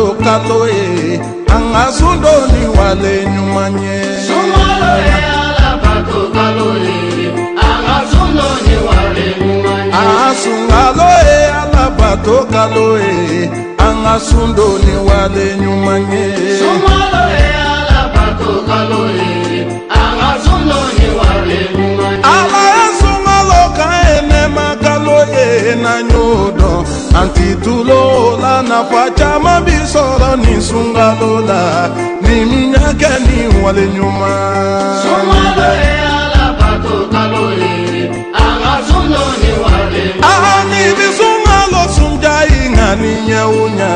alabato kaloe angasundo ni wale nyumanye Sumaloe alabato kaloe angasundo ni wale nyumanye Asungaloe alabato kaloe angasundo ni wale nyumanye Sumaloe alabato kaloe angasundo ni wale nyumanye Ala sungalo kaene makaloe na nyodo antitulo la na pachama bisoro ni sungalo la ni minyake ni wale nyuma Sumaloe alabato kaloe angasundo ni wale ni bisungalo sunjai ngani nyeunya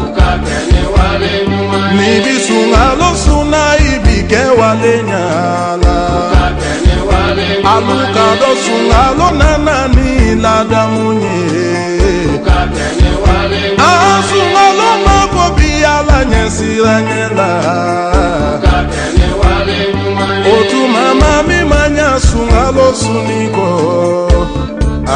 ukakene wale nyumanye ni bisungalo sunai bike wale nyala ukakene wale alukado sungalo nanani ladamunye ukakene wale sungalo makobi ala nyesiranyela ukakene wale nyumanye otu mama mi manya sungalo suniko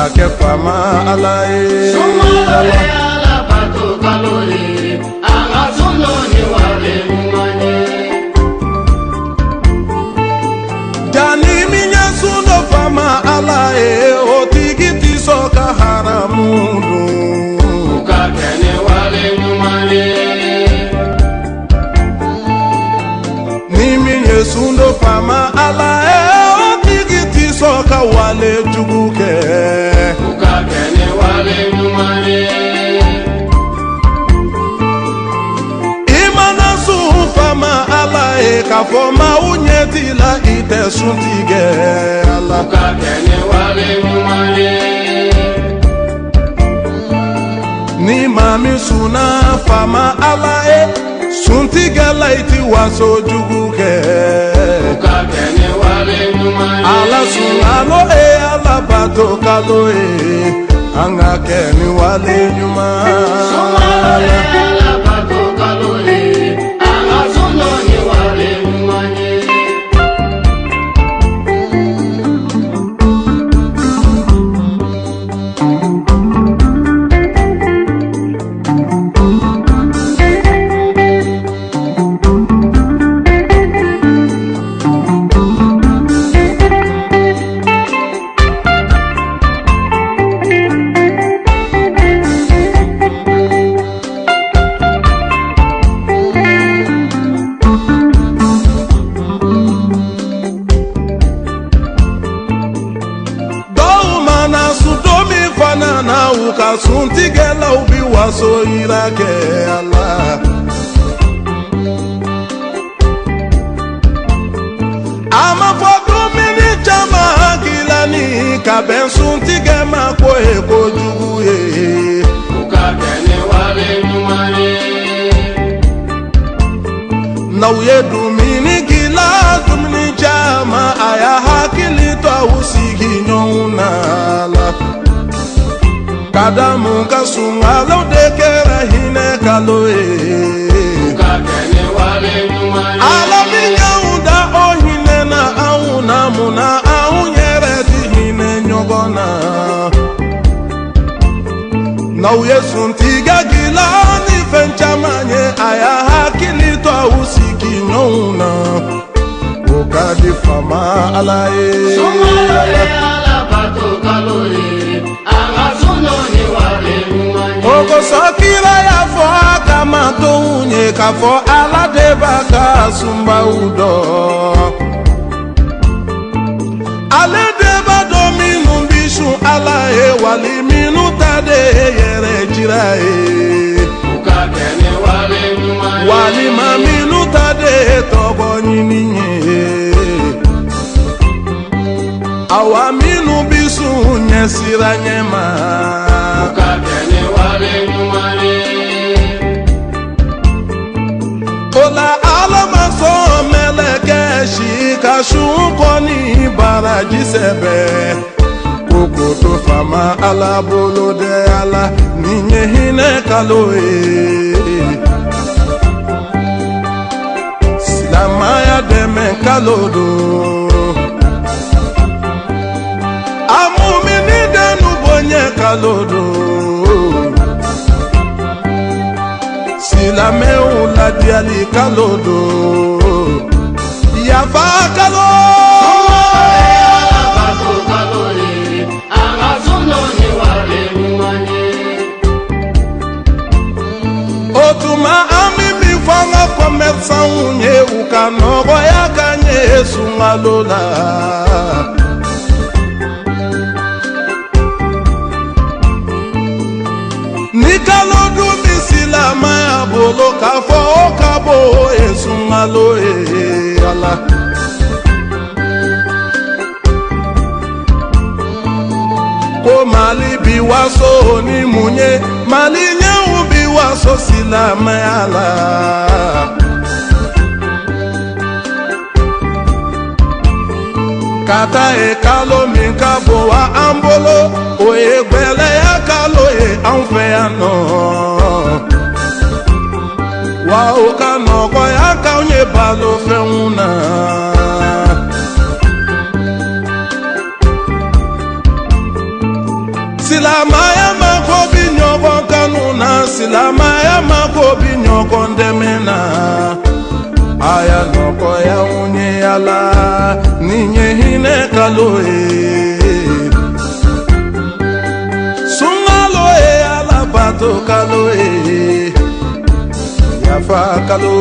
akefama alae Sumaloe alabato kaloe angasundo ni wale nyumanye jani minya sundo fama alae otigiti soka haramudu ukakene wale nyumanye nimi yesundo fama alae otigiti soka wale juguke ukakene wale nyumanye imana su fama alae kafoma unyetila ite suntige ala ukakene wale nyumanye ni mami suna fama alae suntige laiti waso juguke ukakene wale nyumanye ala sungalo alabato kaloe angakeni wale nyuma Sumaloe alabato kaloe angasundo ni wale nyumanye suntigela ubi waso irake ala ama fodu mini chama gilani kaben suntige mako eko juguye ukakene wale nyumanye na uye dumini gila dumini chama aya hakili to usigi nyonala kadamu kasungalo dekera hine kaloe ukakene wale nyumanye alaminya uda ohine na auna muna aunyere dihine nyogona na uyesu ntiga gilani fenchamanye aya hakili to usiki nyona ukadi fama alae Sumaloe alabato kaloe angasundo ni wale nyumanye ogo sokira ya fo kama tounye ka fo alade baka sumba udo alade ba dominu bishu alae wali minu tade yere jirae ukakene wale nyumanye wali maminu tade togo nyininye awaminu bisu nyesira nyema ukakene wale nyumanye ola alama so meleke shika shuko ni baraji sebe kokoto fama ala bolo de ala ninye hine kaloe silamaya deme kalodo amumini denu bonye kalodo silamɛw ladiyali kalo do yafa kalo Alabato kalo ye, an ka sunno ni wale ɲuman ye. o tuma an bɛ min fɔ an ka commerçants ye u ka nɔgɔya ka ɲɛ sunkalo la. Ni kalo dun bi silamɛya bolo k'a fɔ o ka bɔ o ye sunkalo ye Ala. Ko Mali bi waso ni mun ye Maliɲɛw bi waso silamɛya la. Ka taa ye kalo min ka bon wa an bolo o ye gwɛlɛya kalo ye anw fɛ yan nɔ. Wa o ka nɔgɔya k'anw ye balofɛnw na. Silamɛya mako bi ɲɔgɔn kanu na, silamɛya mako bi ɲɔgɔn dɛmɛ na. A y'a nɔgɔya anw ye Ala, nin ye hinɛ kalo ye. Sunkalo ye Alabato kalo ye, yafa kalo.